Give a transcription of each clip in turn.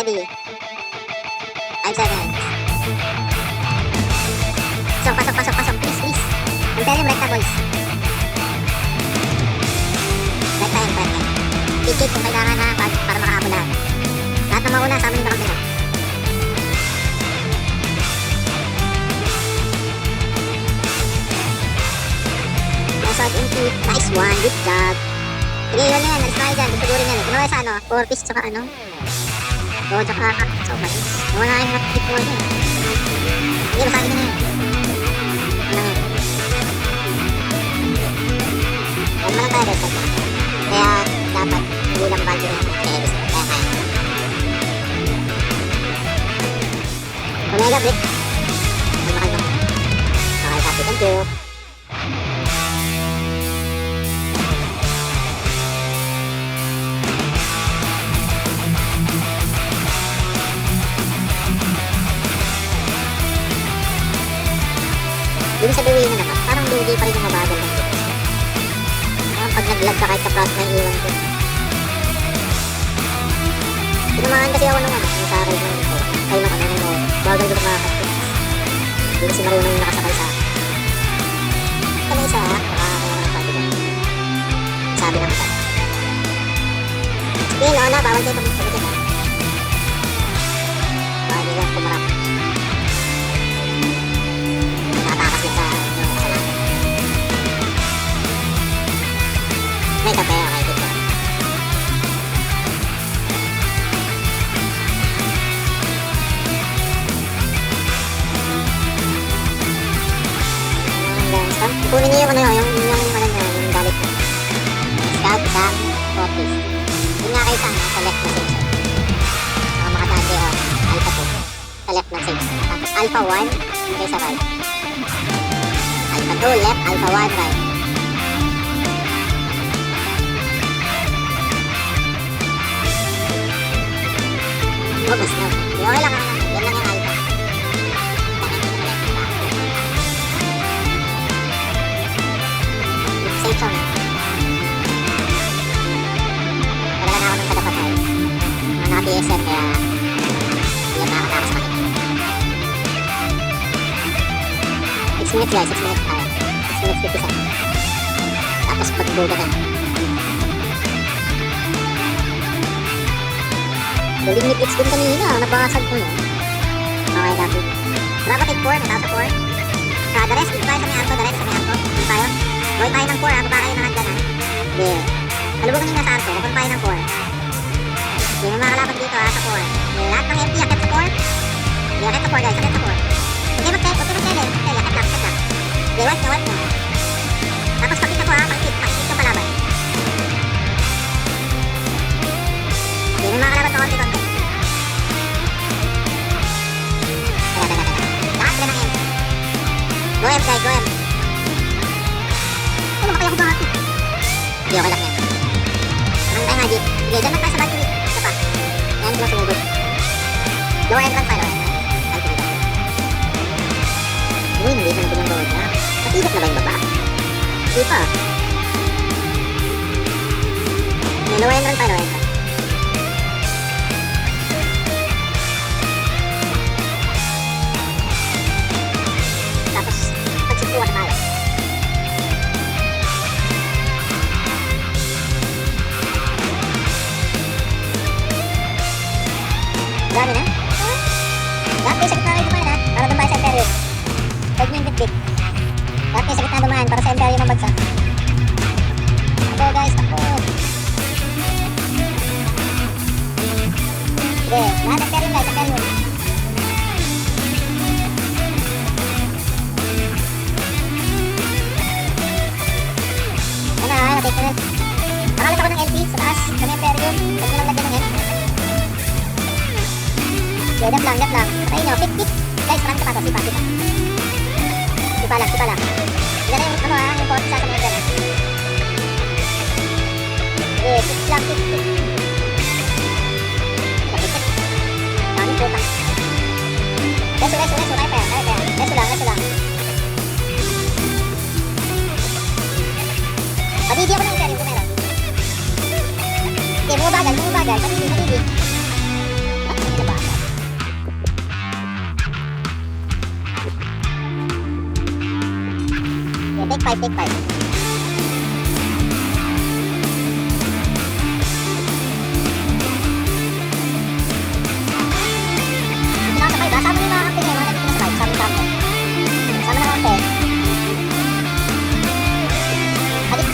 Ready. 5 seconds. Pasok. Please. Imperium recta, boys. Recta yan. Kick kung kailangan na para makahabol lahat. Lahat na mauna, sama nyo na kamera. Assault in feet. Nice one. Good job. Sige, yun yan. Alis na kayo dyan. Gusto ko rin yan. Kumawa sa 4 piece tsaka tsaka so malis. Wala yung nakikip ko yan. Sige, basagin nyo na yan. Ano yan? Yan naman tayo guys. Kaya dapat hindi lang value yan. Kaya kaya. Omega break. Kalma. Okay, copy. Thank you. Yung sa Dewey na naman, parang lugi pa rin yung mabagal ng dito. Parang pag nag-lag ka kahit ka-frost na iwan ko. Sinumahan kasi ako nung yung sa akin ng ito. Ay nung bagal ko na makakastos. Hindi kasi marunong yung nakasakay sa akin. Ito na isa, nakakaya ng sabi ng mata. Sige, Lona, bawal kayo pag-pagkita. Bawal nila kumarap. May kape, okay, good job. Stop. Kunin niyo yung yung galit mo. Scout, Sam, Focus. Yun nga kayo sa left na section. Saka makadaan kayo, Alpha 2. Sa left ng section. Tapos Alpha 1, okay sa right. Alpha 2, left, Alpha 1, right. Mas na. Okay lang. Yan lang yung alpha. Safe song. Talaga na ako ng kadapatay. Naka-PSM kaya hindi na nakatakas pa rin. 6 minutes guys. 6 minutes tayo. 6 minutes 50 seconds. Tapos pagbuga na. Galing ni Blitz dun kanina, nabasag ko yun. Okay, copy. Bravo, take 4, mataas sa 4. The rest, dito tayo sa may anto, Dito tayo. Boy tayo ng 4, baba kayo na hagdan ha. Hindi. Kalubog nyo na sa anto, huwag tayo ng 4. Hindi mo makakalaban dito ha, sa 4. Lahat ng empty, akit sa 4. Hindi, akit sa 4 guys, akit sa 4. Okay, mag-tele. Akit lang. Okay, wipe na. Tapos pakita ko ha, pakit yung palaban. Hindi mo makakalaban sa konti. Go M guys, go M. Ano ba kaya ko ba? Hindi, okay lang yan. Parang tayo magic. Sige, dyan lang tayo sa balcony. Isa pa. Yan, sila sumugod. Lower entrance tayo, balcony. Uy, hindi pa natin yung road na. Natigap na ba yung baba? Hindi pa. Lower entrance tayo, Tapos, pagsipuwa na tayo. Dami na? Lahat kayo sa gitna kayo dumaan ha? Para doon tayo sa Imperium. Huwag nyo yung bitbit. Lahat kayo sa gitna dumaan para sa Imperium ang bagsak. Ako guys, ako. Sige, lahat Imperium guys, Imperium. Take na rin. Nakalit ako ng LP sa taas. Kami Imperium. Huwag mo lang lagyan ng head. Okay, left lang. Patayin nyo. Pick. Guys, marami ka pa ito. Sipa lang. Hindi na yung yung port sa mga dyan. Okay, pick lang. Dami putang. Reso. Kaya. Reso lang. Padidi ako ng Imperium kung meron. Okay, bumubagal. Padidi. take 5, take 5. Dito na ako sa 5 ha. Sama yung mga kampi ngayon, mga nandito na sa 5. Sama yung kampi. Sama na kampi. Halik.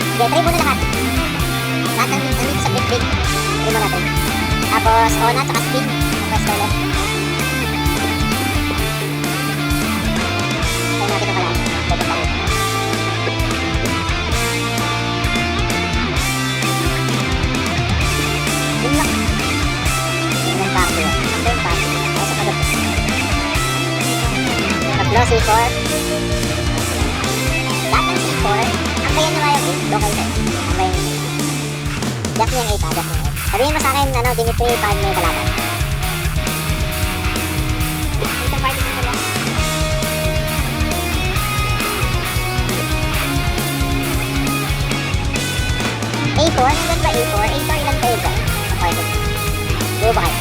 Sige, try mo na lahat. Lahat ng nandito sa big. Try mo natin. Tapos, Ona, tsaka Spin. Tapos, toilet. Try natin ang kalaan. Pwede pa rin. Unlock. Yun ang party. Ito yung party. Ay, sa pagod. Tatlo, C4. Lahat ng C4. Ang kaya nyo nga yung 8. Local set. Ang kaya yung 8. Jack niya yung 8 ha. Jack niya yung 8. Sabihin mo sa akin, Dimitri, pag may kalaban. Itong party ko lang. A4? Nandun ba A4? A4 ilan kayo dyan? Ang party. Duro ba kayo?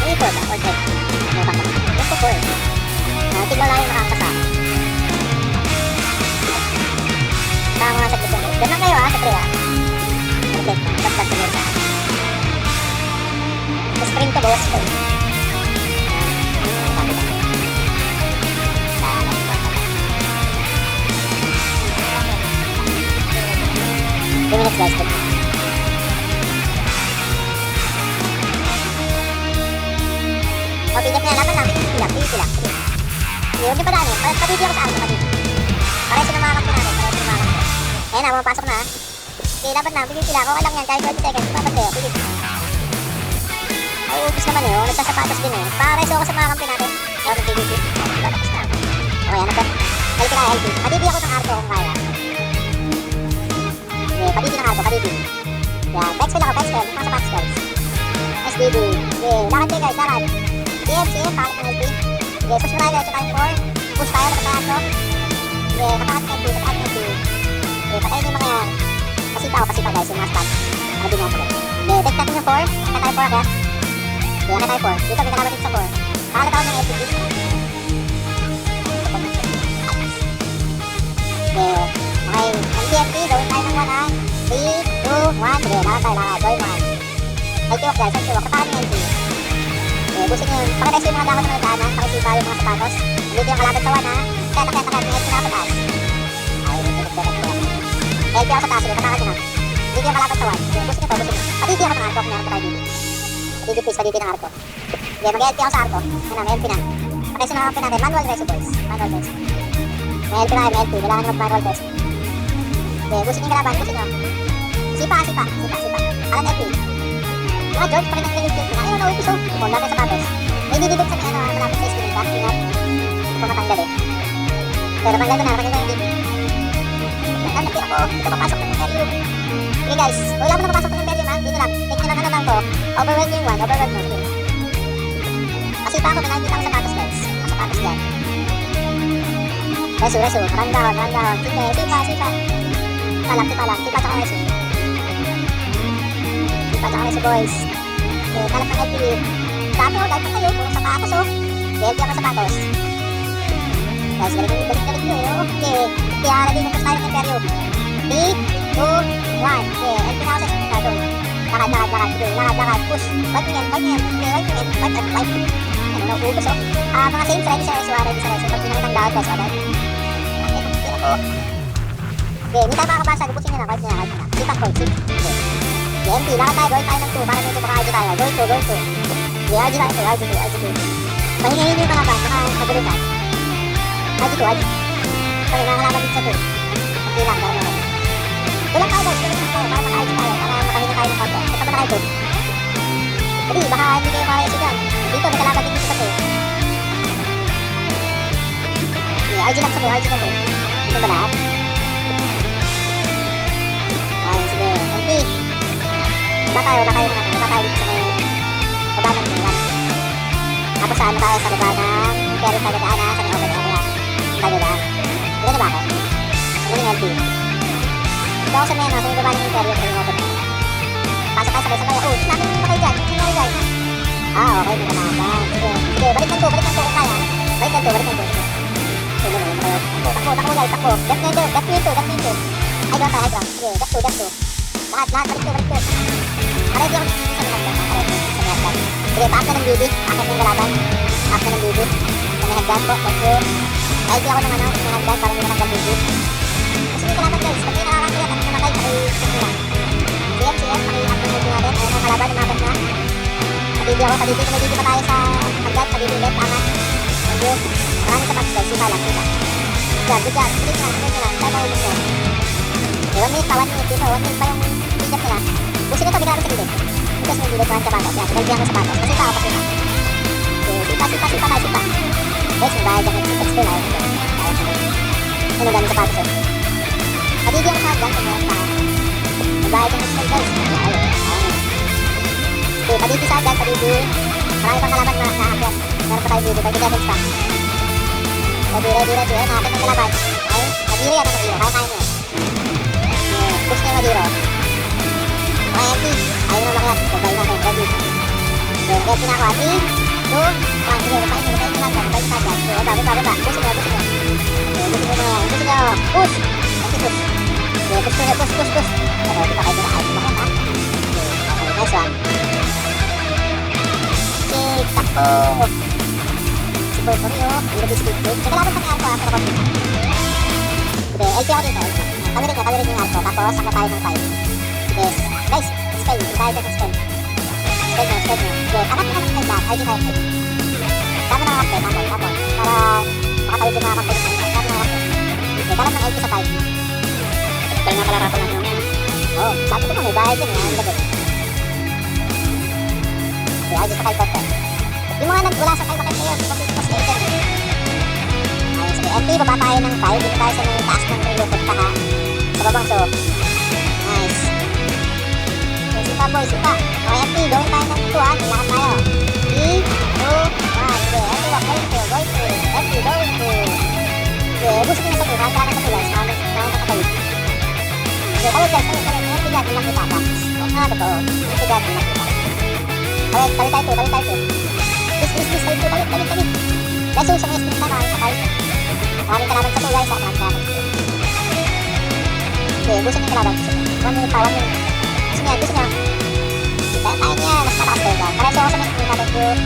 A4 ba? Or 10? Ano ba ka? Just po 4. Tignan lang yung makakasama. Tama nga sa gusto mo. Diyan lang kayo ha, sa 3 ha. Okay, basta sa mesa. Sa sprint to, bawas ko. 2 minutes guys. O, pigit na laban lang. Pigit lang. Yun, di pa daan yun. Patiti ako sa akin. Patiti. Pareho na mga kampo natin. Ayan na, pumapasok na. Okay, laban na. Pigit sila. Okay lang yan. Kahit 20 seconds. Papat kayo. Pigit. Ay, ubus naman eh. Nagsasapatos din eh. Pareho ako sa mga kampo natin. O, nagpigit. Tapos na. Okay, ano to? Balik na LP. Patiti ako ng arto kung kaya. Okay, patiti ng arto. Patiti. Yan. Back spell ako. Back spell. Mga sa back spells. SDD. Okay, lakad kayo guys. Lakad. CF. Pakat ng LP. Okay, push mo tayo guys. Tayo 4. Push tayo. Dapat tayo. Okay, kapakat ng LP. Kapakat ng LP. Okay, patayin yung mga yan. Pasipa guys. Yung mga spot. Ano din natin. Okay, take natin yung 4. Angka tayo 4 agad. Okay, angka tayo 4. Dito, may kalaban dito sa 4. Pakalat ako ng LP. Okay, ang TFT, gawin tayo ng 1 ha. 3, 2, 1. Sige, lakad tayo, lakad. Join 1. LP walk guys, LP walk. Kapakat ng LP. Okay, busin nyo. Pakitest yung mga dako na nagdaanan. Pakisipa yung mga sapatos. Dito yung kalaban sa 1 ha. Kaya yung LP na ako sa taas. Ay, LP ako sa taas. Sige, kapakat nyo na. Dito yung kalaban sa 1. Sige, busin nyo to, busin nyo. Patiti ako ng arko. Meron pa tayo dito. Patiti please, patiti ng arko. Okay, mag-LP ako sa arko. Yan na, may LP na. Pakitest yung mga kampi natin. Manual reso boys. Manual reso. May LP na kayo, may LP. Kailangan nyo mag-manual reso. Okay, busin nyo yung kalaban. Busin nyo. Sipa. Alat LP. Mga George, pakita nyo yung skills na. Ayun, nauupis oh. Kung lang sa sapatos. May didibig sa may malapit sa screen back. Ingat. Hindi ko matanggal eh. Pero tanggal ko na yung dibig. Natapir ako. Dito papasok ng imperium. Okay guys, kung wala mo na papasok ng imperium ha, dito lang. Take nyo lang ano lang to. Overwhelm yung 1. Overwhelm mo. Okay. Pasipa ako, may nakikita ko sapatos guys. Ang sapatos dyan. Resu. Run down. Sipa. Sipa lang. Sipa tsaka resu. Sipa tsaka resu boys. Okay, kalat ng LP. Dami oh, dahil pa kayo. Kung sapatos oh. LP ako sapatos. Guys, balik nyo eh. Okay. Kaya ready na tayo ng imperium. 3, 2, 1. Okay, LP na ako sa spin. Lakad. Okay, lakad. Push. Fight nyo yan. Fight. Ano na, ubus oh. Mga saints, ready sa resu. Pag pinakitang lahat guys, okay. Okay, hindi tayo makakabasa. Gupusin nyo na. Sipak point. Okay. MP, lakad tayo. Gawin tayo ng 2 para medyo maka-RG tayo. Going to. Okay, RG tayo. RG2. Pahingayin nyo yung kalaban. Nakakagulutan. RG2. Okay, nakakalaban dito sa 2. Okay lang, gano'n naman. Tulang tayo guys. Para maka-RG tayo. Para makahinga tayo ng konti. Ito pa na-RG. Hindi, baka hindi kayo maka-RG dyan. Dito, may kalaban dito sa 2. Okay, RG lang sa 2. Ito ba lahat? Ayun, sige. MP. Iba tayo dito sa may baba ng Milan. Tapos saan tayo sa baba ng Imperium tayo daan sa may open area. Tayo daan. Dito na ba ako? Ano yung LP? Dito ako sa may baba ng Imperium sa may open area. Pasok tayo sabay-sabay. Oh, namin yung makay dyan. Okay, may kalaban. Sige, balik ng 2 kung kaya. Balik ng 2. Ay, takbo. Depth nether. Depth nito. Depth nito. High ground tayo. High ground. Sige. Depth 2. Depth 2. Lahat. Lahat. Balik 2. Balik 2. Pareho ako sa may hagdan. Pareho sa may hagdan. Sige. Paak na ng BB. Paakit ng kalaban. Paak na ng BB. Sa may hagdan po. Thank you. ID ako ng ano. Sa may hagdan. Para hindi naman BB. Kasi may kalaban guys. Pag may nakakakiyat at namatay, paki-check nila. CM, paki-up ng BB natin. Ayun ang kalaban. Umabot na. Pabibig ako. Pabibig. May BB pa tayo sa hagdan. Pabibig ulit. Angat. Thank you. Maraming kapag guys. Sipa lang. Sipa. Good job. Split nyo lang. Split nyo lang. Tayo mahulog nyo. Okay, 1 minute pa. 1 minute dito. 1 minute pa yung t-shirt nila. Busin nyo ito. Bigla ko sa gilid. Bukas mo yung gilid. Kuhan sapatos. Yan. Sinalbihan ko sapatos. Pasipa ako. Pasipa. Okay. Sipa tayo. Sipa. Guys, magbayad dyan. XP na. Ano dami sapatos eh. Pabibig ako sa hagdan. Kung meron pa. Magbayad dyan. XP guys. Okay. Pabibig sa hagdan. Pabibig. Marami pang kalaban na naakyat. Meron pa tayo video. 30 seconds pa. Ready. Ayun, nakapit ng kalaban. Ayun, Madiro yan, Madiro. Kaya mo yan. Push na yung Madiro. Okay, empty. Ayun ang makilat. Pagbayin natin. Ready. Okay, ready na ako. 3, 2, 1. Sige, repain nyo lang. Repain sa agad. Okay, baba. Push nyo. Okay, push nyo. Push. Empty push. Okay, push. Okay, di pa kayo na. Ayun, makilat ha. Okay, nice one. Okay, takbo. Super Mario, ilagay speed break. May kalaban pa ni Arco ako na sige, LP ako dito. Tawirin yung Arco. Tapos, saka tayo ng 5. Sige, guys, spell. Tayo dyan ng spell. Spell nyo. Sige, kapat nyo ng spell back. ID fire spell. Tama na ang kapte, tapos. Para makatawid yung mga kapte. Tama na ang kapte. Sige, kalat ng LP sa 5. Spell nga pala rapo lang yun. Oh, sabi ko may bayad yun. Ang lagot. Sige, ID sa 5 kapte. Yung mga wala sa 5 bakit ngayon, mas later. Ayun, sige, MP, baba tayo ng 5. Dito tayo sa may taas ng trio, punta ha. Sa babang so. Nice. Okay, sipa boy, sipa. Okay, MP, gawin tayo ng 2 ha. Nilakad tayo. 3, 2, 1. Sige, MP, walk, going to. MP, going to. Sige, busok nyo sa 2. Handa na sa 2 guys. Naman nakatawid. Sige, tawid guys, tawid. MP God, hindi makita pa. Oo nga, totoo. MP God, hindi makita. Tawid tayo 2. Please, tawid. Guys, yung sa mga spin tayo, sakay. Maraming kalaban sa 2 guys, ha? Maraming kalaban. Okay, busin yung kalaban. 1 minute pa. Busin nyo. Kaya niya, mas matakas kayo guys. Pareso ako sa mga spin natin yun.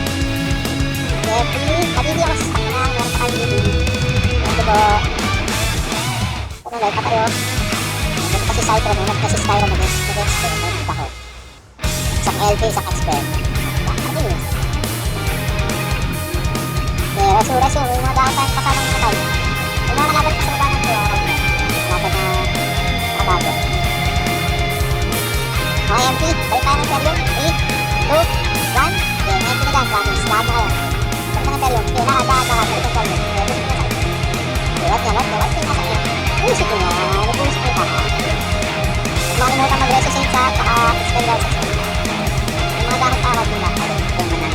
Okay, please. Pabili ako sa sakit na. Meron pa kayo bibili. Thank you po. Ano guys, patayo. Ito kasi Cypher mo. Kasi Skyro mag-expert. Nagkita ko. Isang LP, isang expert. Pabili. Okay, rasyo. May mga daan tayong kasama ng matay. May mga kalaban pa sa baba ng tuwa. Kalaban na kabago. Okay, MP. Balik tayo ng Imperium. 3, 2, 1. Okay, may MP na dyan. Promise. Lahat na kayo. Balik ng Imperium. Okay, lahat. Balik ng Imperium. Okay, what yan? Pusit mo yan. Pusit mo yan. Huwag makalimutan mag-reso sa isa. Saka spell daw sa isa. May mga dahon tawag nila. Ayun, ito naman na.